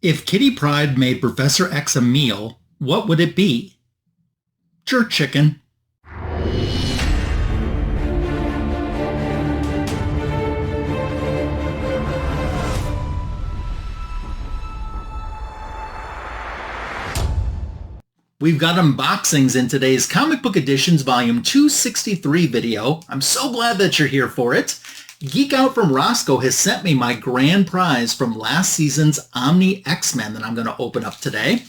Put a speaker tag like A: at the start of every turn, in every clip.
A: If Kitty Pryde made Professor X a meal, what would it be? Jerk chicken. We've got unboxings in today's Comic Book Editions Volume 263 video. I'm so glad that you're here for it. Geek Out from Rosko has sent me my grand prize from last season's Omni X-men that I'm going to open up today.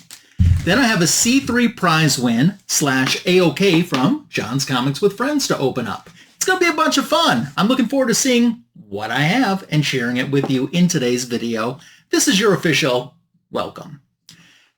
A: Then I have a C3 prize win / AOK from John's Comics With Friends to open up. It's going to be a bunch of fun. I'm looking forward to seeing what I have and sharing it with you in today's video. This is your official welcome.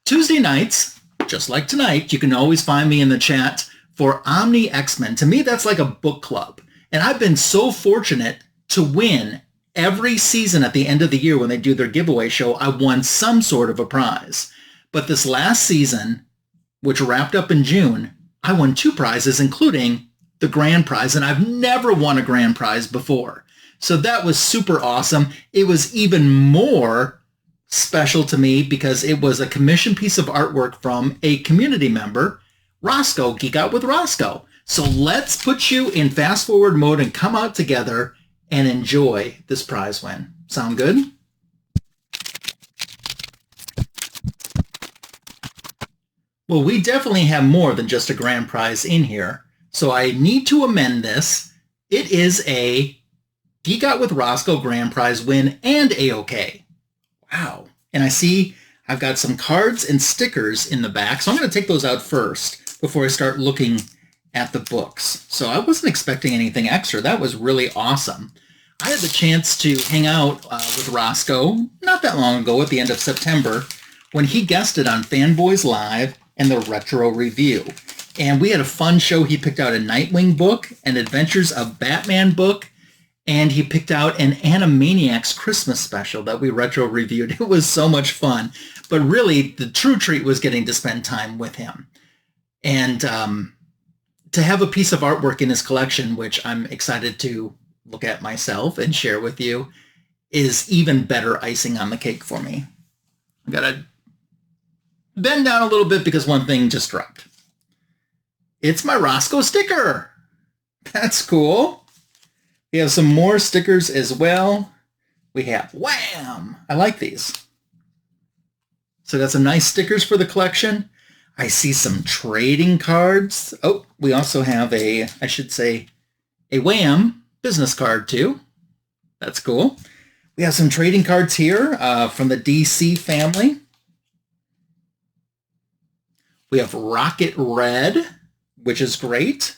A: Tuesday nights, just like tonight, you can always find me in the chat for Omni X-men. To me, that's like a book club. And I've been so fortunate to win every season at the end of the year when they do their giveaway show. I won some sort of a prize. But this last season, which wrapped up in June, I won 2 prizes, including the grand prize. And I've never won a grand prize before. So that was super awesome. It was even more special to me because it was a commissioned piece of artwork from a community member, Rosko, Geek Out With Rosko. So let's put you in fast forward mode and come out together and enjoy this prize win. Sound good? Well, we definitely have more than just a grand prize in here, so I need to amend this. It is a Geek Out With Rosko grand prize win and AOK. Wow. And I see I've got some cards and stickers in the back, so I'm going to take those out first before I start looking at the books. So I wasn't expecting anything extra. That was really awesome. I had the chance to hang out with Rosko not that long ago at the end of September when he guested on Fanboys Live and the Retro Review. And we had a fun show. He picked out a Nightwing book, an Adventures of Batman book, and he picked out an Animaniacs Christmas special that we retro reviewed. It was so much fun. But really, the true treat was getting to spend time with him. And to have a piece of artwork in his collection, which I'm excited to look at myself and share with you, is even better icing on the cake for me. I gotta bend down a little bit because one thing just dropped. It's my Rosko sticker. That's cool. We have some more stickers as well. We have Wham! I like these. So got some nice stickers for the collection. I see some trading cards. Oh, we also have a Wham! Business card too. That's cool. We have some trading cards here from the DC family. We have Rocket Red, which is great.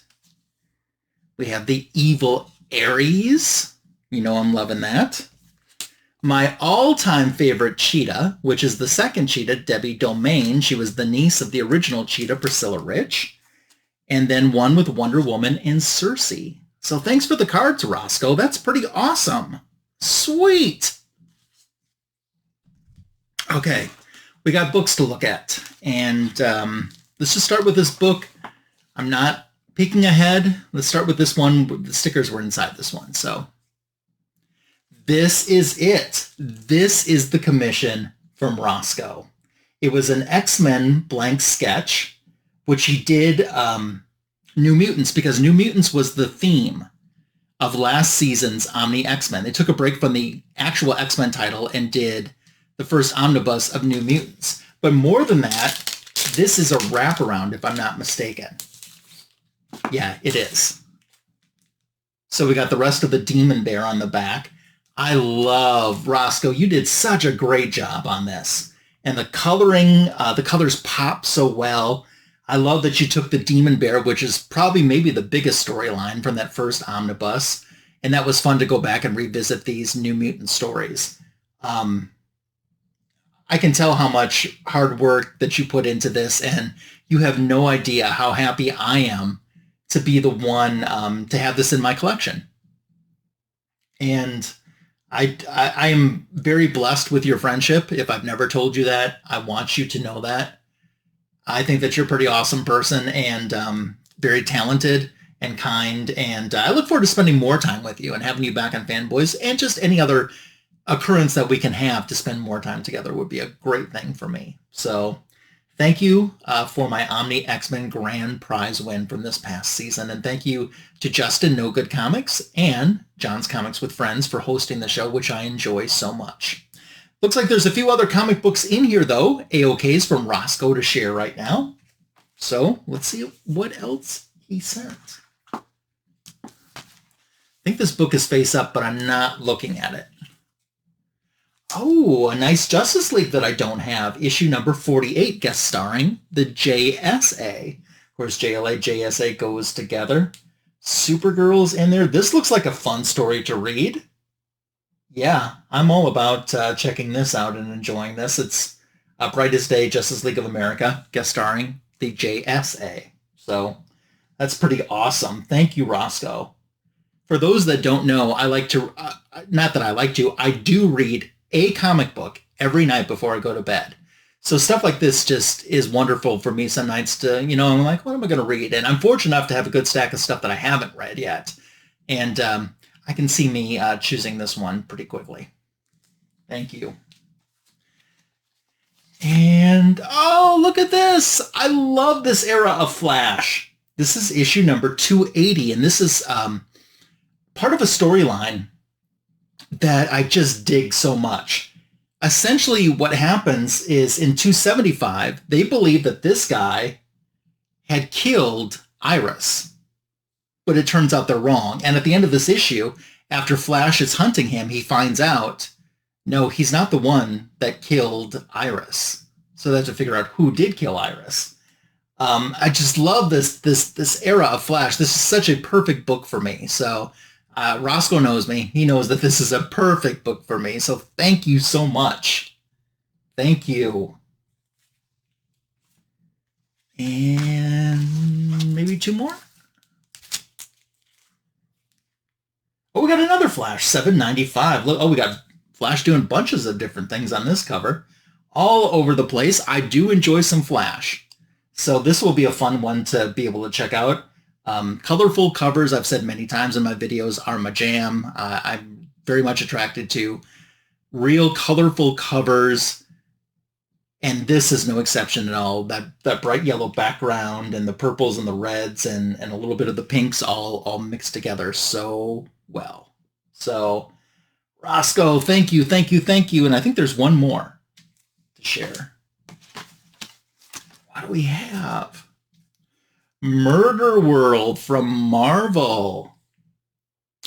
A: We have the Evil Ares. You know I'm loving that. My all-time favorite Cheetah, which is the second Cheetah, Debbie Domain. She was the niece of the original Cheetah, Priscilla Rich. And then one with Wonder Woman and Circe. So thanks for the cards, Rosko. That's pretty awesome. Sweet. Okay, we got books to look at. And let's just start with this book. I'm not peeking ahead. Let's start with this one. The stickers were inside this one. So this is it. This is the commission from Rosko. It was an X-Men blank sketch, which he did New Mutants, because New Mutants was the theme of last season's Omni X-men. They took a break from the actual X-Men title and did the first omnibus of New Mutants. But more than that, this is a wraparound, if I'm not mistaken. Yeah, it is. So we got the rest of the Demon Bear on the back. I love Rosko. You did such a great job on this. And the coloring, the colors pop so well. I love that you took the Demon Bear, which is probably maybe the biggest storyline from that first omnibus. And that was fun to go back and revisit these New Mutant stories. I can tell how much hard work that you put into this, and you have no idea how happy I am to be the one to have this in my collection. And I am very blessed with your friendship. If I've never told you that, I want you to know that. I think that you're a pretty awesome person and very talented and kind. And I look forward to spending more time with you and having you back on Fanboys and just any other occurrence that we can have to spend more time together would be a great thing for me. So thank you for my Omni X-Men grand prize win from this past season. And thank you to Justin No Good Comics and John's Comics with Friends for hosting the show, which I enjoy so much. Looks like there's a few other comic books in here, though. AOKs from Rosko to share right now. So let's see what else he sent. I think this book is face up, but I'm not looking at it. Oh, a nice Justice League that I don't have. Issue number 48, guest starring the JSA. Of course, JLA, JSA goes together. Supergirl's in there. This looks like a fun story to read. Yeah, I'm all about checking this out and enjoying this. It's Brightest Day, Justice League of America, guest starring the JSA. So that's pretty awesome. Thank you, Rosko. For those that don't know, I like to, not that I like to, I do read a comic book every night before I go to bed. So stuff like this just is wonderful for me some nights to, you know, I'm like, what am I going to read? And I'm fortunate enough to have a good stack of stuff that I haven't read yet. And I can see me choosing this one pretty quickly. Thank you. And, oh, look at this. I love this era of Flash. This is issue number 280, and this is part of a storyline that I just dig so much. Essentially, what happens is in 275, they believe that this guy had killed Iris, but it turns out they're wrong. And at the end of this issue, after Flash is hunting him, he finds out, no, he's not the one that killed Iris. So they have to figure out who did kill Iris. I just love this era of Flash. This is such a perfect book for me. So Rosko knows me. He knows that this is a perfect book for me. So thank you so much. Thank you. And maybe two more. Oh, we got another Flash, 795. Look, oh, we got Flash doing bunches of different things on this cover. All over the place. I do enjoy some Flash. So this will be a fun one to be able to check out. Colorful covers, I've said many times in my videos, are my jam. I'm very much attracted to real colorful covers. And this is no exception at all. That bright yellow background and the purples and the reds and a little bit of the pinks all mixed together so well. So Rosko, thank you, thank you, thank you. And I think there's one more to share. What do we have? Murderworld from Marvel.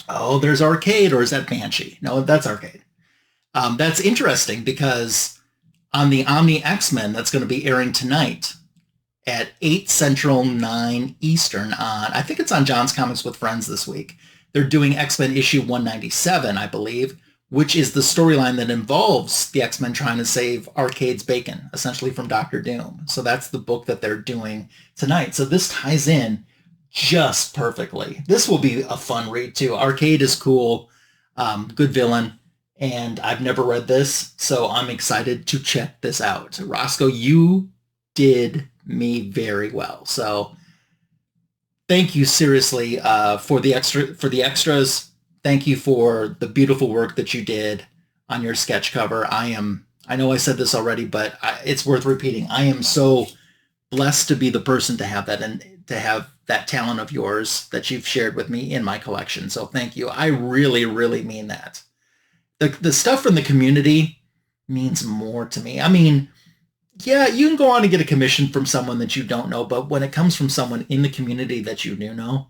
A: Oh, there's Arcade, or is that Banshee? No, that's Arcade. That's interesting because on the Omni X-men, that's going to be airing tonight at 8 Central, 9 Eastern on, I think it's on John's Comics with Friends this week. They're doing X-Men issue 197, I believe, which is the storyline that involves the X-Men trying to save Arcade's bacon, essentially from Doctor Doom. So that's the book that they're doing tonight. So this ties in just perfectly. This will be a fun read too. Arcade is cool, good villain, and I've never read this, so I'm excited to check this out. Rosko, you did me very well. So thank you seriously for the extras. Thank you for the beautiful work that you did on your sketch cover. I know I said this already, but it's worth repeating. I am so blessed to be the person to have that and to have that talent of yours that you've shared with me in my collection. So thank you. I really, really mean that. The stuff from the community means more to me. I mean, yeah, you can go on and get a commission from someone that you don't know, but when it comes from someone in the community that you do know,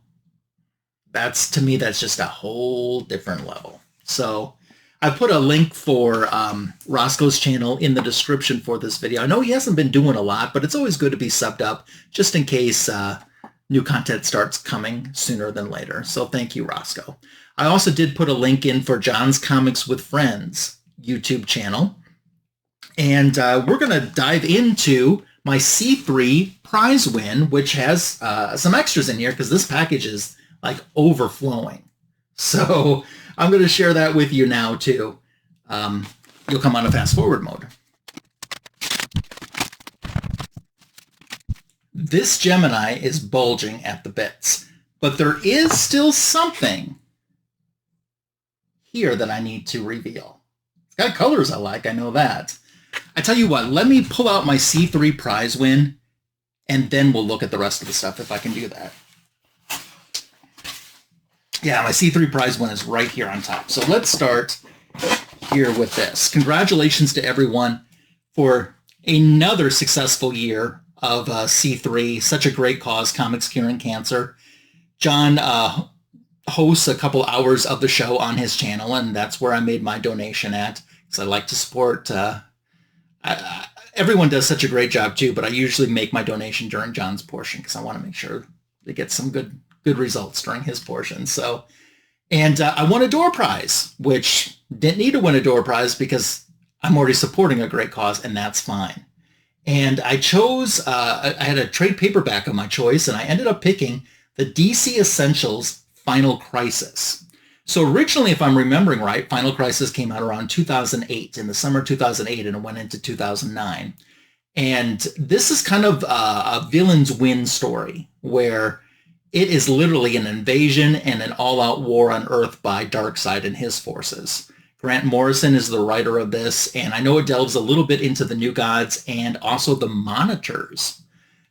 A: to me, that's just a whole different level. So I put a link for Rosko's channel in the description for this video. I know he hasn't been doing a lot, but it's always good to be subbed up just in case new content starts coming sooner than later. So thank you, Rosko. I also did put a link in for John's Comics with Friends YouTube channel. And we're going to dive into my C3 prize win, which has some extras in here because this package is like overflowing. So I'm going to share that with you now too. You'll come on a fast forward mode. This Gemini is bulging at the bits, but there is still something here that I need to reveal. Got colors I like, I know that. I tell you what, let me pull out my C3 prize win, and then we'll look at the rest of the stuff if I can do that. Yeah, my C3 prize win is right here on top. So let's start here with this. Congratulations to everyone for another successful year of C3. Such a great cause, Comics Curing Cancer. John hosts a couple hours of the show on his channel, and that's where I made my donation at, because I like to support... everyone does such a great job too, but I usually make my donation during John's portion because I want to make sure they get some good results during his portion. So, and I won a door prize, which didn't need to win a door prize because I'm already supporting a great cause, and that's fine. And I chose, I had a trade paperback of my choice, and I ended up picking the DC Essentials Final Crisis. So originally, if I'm remembering right, Final Crisis came out around 2008, in the summer of 2008, and it went into 2009. And this is kind of a villain's win story, where it is literally an invasion and an all-out war on Earth by Darkseid and his forces. Grant Morrison is the writer of this, and I know it delves a little bit into the New Gods and also the Monitors.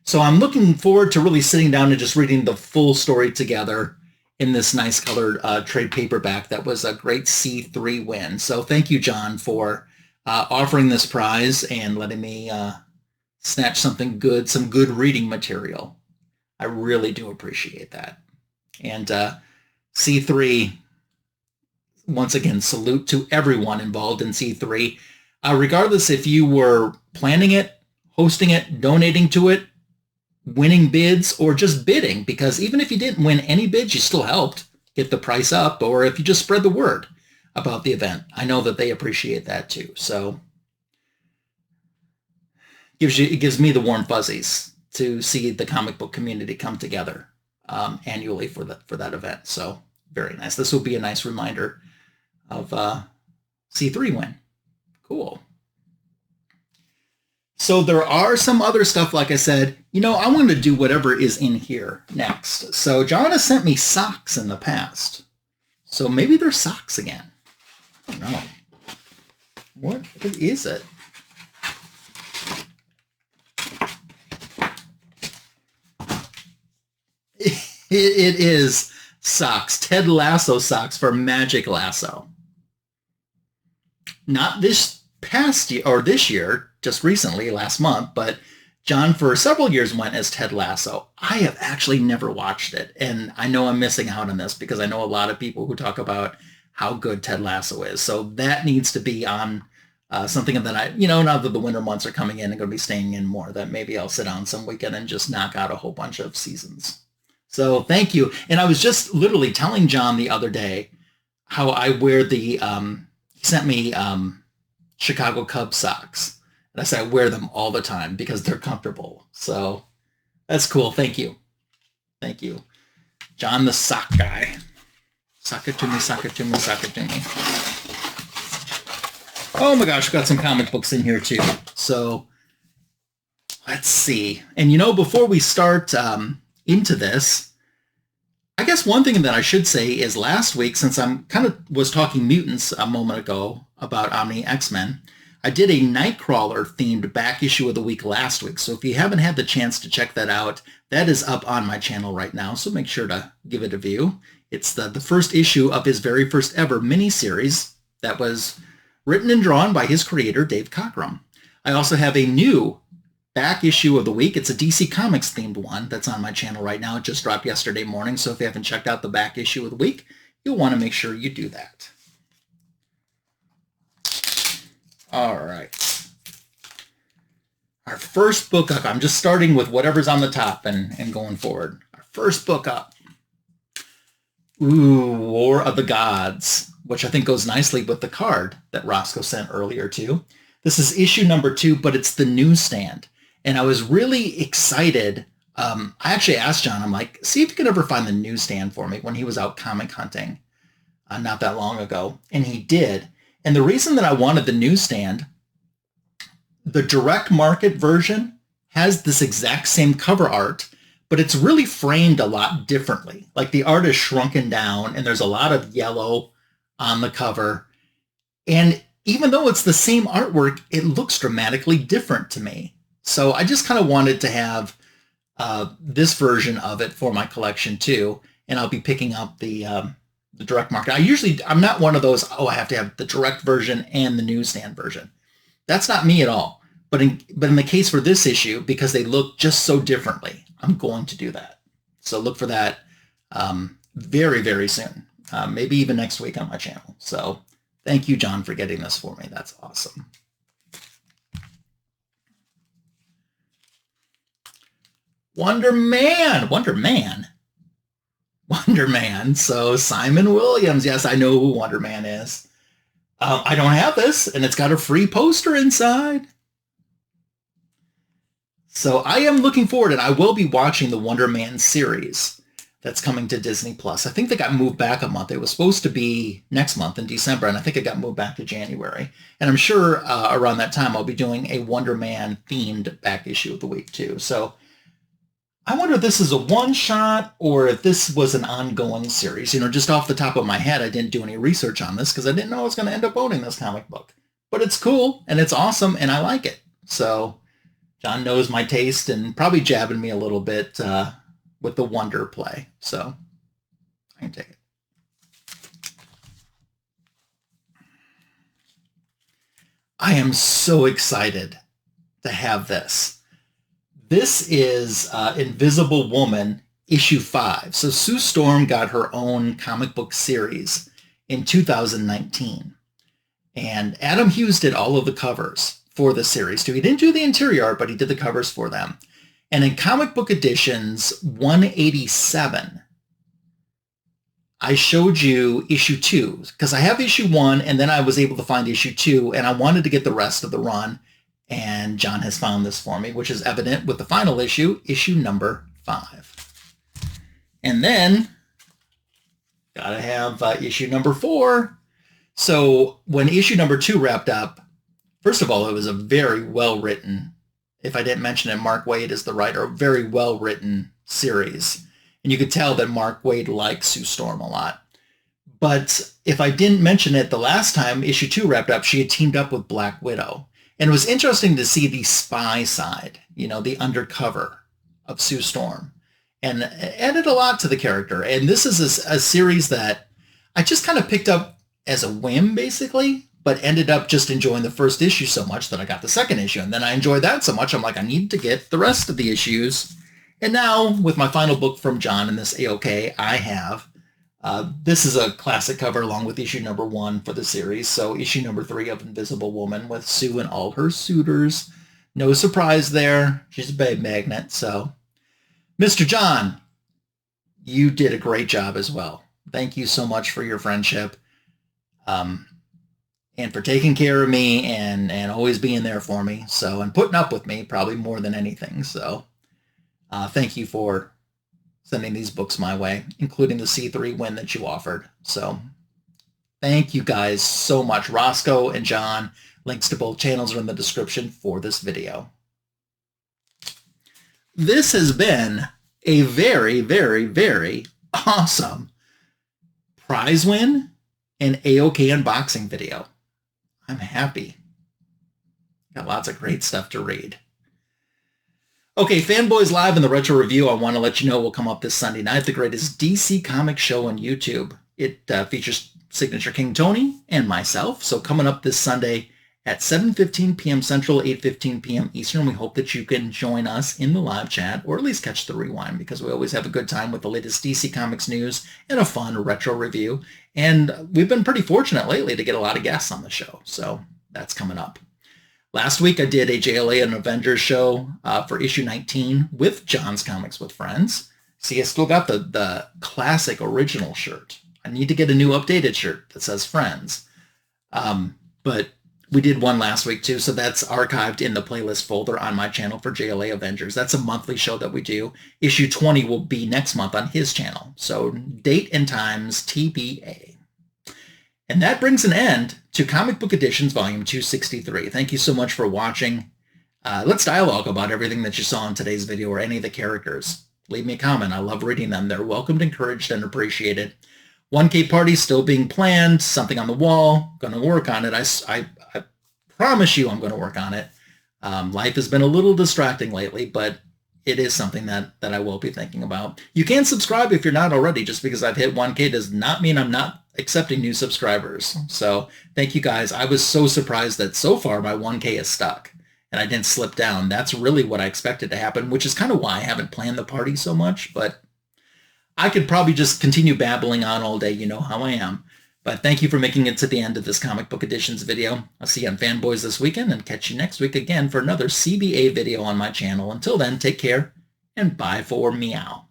A: So I'm looking forward to really sitting down and just reading the full story together in this nice colored trade paperback. That was a great C3 win. So thank you, John, for offering this prize and letting me snatch something good, some good reading material. I really do appreciate that. And C3, once again, salute to everyone involved in C3. Regardless if you were planning it, hosting it, donating to it, winning bids, or just bidding, because even if you didn't win any bids, you still helped get the price up, or if you just spread the word about the event. I know that they appreciate that too. So it gives me the warm fuzzies to see the comic book community come together annually for that event. So very nice. This will be a nice reminder of C3 win. Cool. So there are some other stuff, like I said, I want to do whatever is in here next. So John has sent me socks in the past. So maybe they're socks again. I don't know. What is it? It is socks. Ted Lasso socks for Magic Lasso. Not this past year, or this year, just recently, last month, but John for several years went as Ted Lasso. I have actually never watched it, and I know I'm missing out on this because I know a lot of people who talk about how good Ted Lasso is. So that needs to be on something that I, now that the winter months are coming in and going to be staying in more, that maybe I'll sit down some weekend and just knock out a whole bunch of seasons. So thank you. And I was just literally telling John the other day how I wear the, he sent me Chicago Cubs socks. And I said I wear them all the time because they're comfortable. So that's cool. Thank you. Thank you. John the sock guy. Sock it to me, sock it to me, sock it to me. Oh my gosh, we've got some comic books in here too. So let's see. And before we start into this, I guess one thing that I should say is last week, since I'm was talking Mutants a moment ago about Omni X-men, I did a Nightcrawler themed back issue of the week last week. So if you haven't had the chance to check that out, that is up on my channel right now. So make sure to give it a view. It's the first issue of his very first ever miniseries that was written and drawn by his creator, Dave Cockrum. I also have a new back issue of the week. It's a DC Comics themed one that's on my channel right now. It just dropped yesterday morning. So if you haven't checked out the back issue of the week, you'll want to make sure you do that. All right. Our first book up. I'm just starting with whatever's on the top and going forward. Our first book up. Ooh, War of the Gods, which I think goes nicely with the card that Rosko sent earlier too. This is issue number 2, but it's the newsstand. And I was really excited. I actually asked John, I'm like, see if you can ever find the newsstand for me when he was out comic hunting not that long ago. And he did. And the reason that I wanted the newsstand, the direct market version has this exact same cover art, but it's really framed a lot differently. Like the art is shrunken down and there's a lot of yellow on the cover. And even though it's the same artwork, it looks dramatically different to me. So I just kind of wanted to have this version of it for my collection too, and I'll be picking up the direct market. I'm not one of those, oh, I have to have the direct version and the newsstand version. That's not me at all. But in the case for this issue, because they look just so differently, I'm going to do that. So look for that very, very soon. Maybe even next week on my channel. So thank you, John, for getting this for me. That's awesome. Wonder Man. So Simon Williams. Yes, I know who Wonder Man is. I don't have this, and it's got a free poster inside. So I am looking forward, and I will be watching the Wonder Man series that's coming to Disney+. I think they got moved back a month. It was supposed to be next month in December, and I think it got moved back to January. And I'm sure around that time I'll be doing a Wonder Man-themed back issue of the week, too. So I wonder if this is a one-shot or if this was an ongoing series. You know, just off the top of my head, I didn't do any research on this because I didn't know I was going to end up owning this comic book. But it's cool, and it's awesome, and I like it. So John knows my taste and probably jabbing me a little bit with the Wonder play. So I can take it. I am so excited to have this. This is Invisible Woman issue 5. So Sue Storm got her own comic book series in 2019. And Adam Hughes did all of the covers for the series too. He didn't do the interior art, but he did the covers for them. And in Comic Book Editions 187, I showed you issue 2 because I have issue 1 and then I was able to find issue 2 and I wanted to get the rest of the run. And John has found this for me, which is evident with the final issue, issue number 5. And then gotta have issue number 4. So when issue number 2 wrapped up, first of all, it was a very well-written, if I didn't mention it, Mark Waid is the writer, a very well-written series. And you could tell that Mark Waid likes Sue Storm a lot. But if I didn't mention it the last time issue 2 wrapped up, she had teamed up with Black Widow. And it was interesting to see the spy side, you know, the undercover of Sue Storm. And it added a lot to the character. And this is a series that I just kind of picked up as a whim, basically, but ended up just enjoying the first issue so much that I got the second issue. And then I enjoyed that so much, I'm like, I need to get the rest of the issues. And now, with my final book from John in this AOK, I have, this is a classic cover along with issue number 1 for the series. So issue number 3 of Invisible Woman with Sue and all her suitors. No surprise there. She's a babe magnet. So, Mr. John, you did a great job as well. Thank you so much for your friendship. And for taking care of me and always being there for me. So, and putting up with me probably more than anything. So, thank you for sending these books my way, including the C3 win that you offered. So, thank you guys so much. Rosko and John, links to both channels are in the description for this video. This has been a very, very, very awesome prize win and AOK unboxing video. I'm happy. Got lots of great stuff to read. Okay, Fanboys Live and the Retro Review, I want to let you know will come up this Sunday night, the greatest DC comic show on YouTube. It features Signature King Tony and myself. So coming up this Sunday at 7:15 p.m. Central, 8:15 p.m. Eastern. We hope that you can join us in the live chat or at least catch the rewind because we always have a good time with the latest DC Comics news and a fun retro review. And we've been pretty fortunate lately to get a lot of guests on the show. So that's coming up. Last week I did a JLA and Avengers show for issue 19 with John's Comics with Friends. See, I still got the classic original shirt. I need to get a new updated shirt that says Friends. But we did one last week too, so that's archived in the playlist folder on my channel for JLA Avengers. That's a monthly show that we do. Issue 20 will be next month on his channel. So date and times TBA. And that brings an end to Comic Book Editions Volume 263. Thank you so much for watching. Let's dialogue about everything that you saw in today's video or any of the characters. Leave me a comment. I love reading them. They're welcomed, encouraged, and appreciated. 1K party still being planned, something on the wall, going to work on it. I promise you I'm going to work on it. Life has been a little distracting lately, but it is something that I will be thinking about. You can subscribe if you're not already. Just because I've hit 1K does not mean I'm not accepting new subscribers. So thank you guys. I was so surprised that so far my 1K is stuck and I didn't slip down. That's really what I expected to happen, which is kind of why I haven't planned the party so much. But I could probably just continue babbling on all day. You know how I am. But thank you for making it to the end of this comic book editions video. I'll see you on Fanboys this weekend and catch you next week again for another CBA video on my channel. Until then, take care and bye for meow.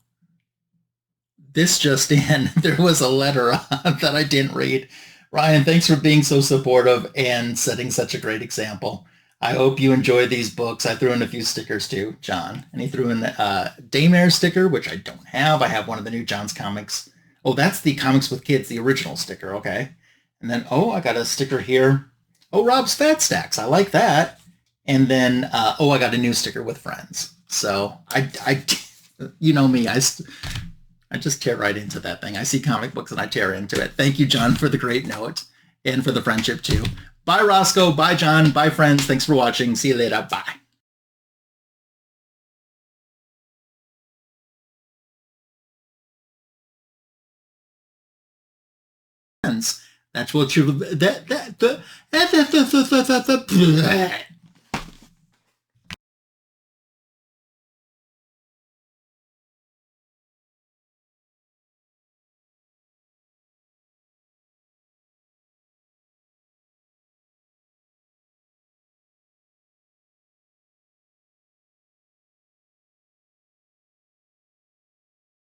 A: This just in, there was a letter that I didn't read. Ryan, thanks for being so supportive and setting such a great example. I hope you enjoy these books. I threw in a few stickers too, John. And he threw in a Daymares sticker, which I don't have. I have one of the new John's comics. Oh, that's the Comics with Kids, the original sticker, okay. And then, oh, I got a sticker here. Oh, Rob's Fat Stacks, I like that. And then, oh, I got a new sticker with Friends. So, I you know me, I just tear right into that thing. I see comic books and I tear into it. Thank you, John, for the great note and for the friendship, too. Bye, Rosko. Bye, John. Bye, friends. Thanks for watching. See you later. Bye. That's what you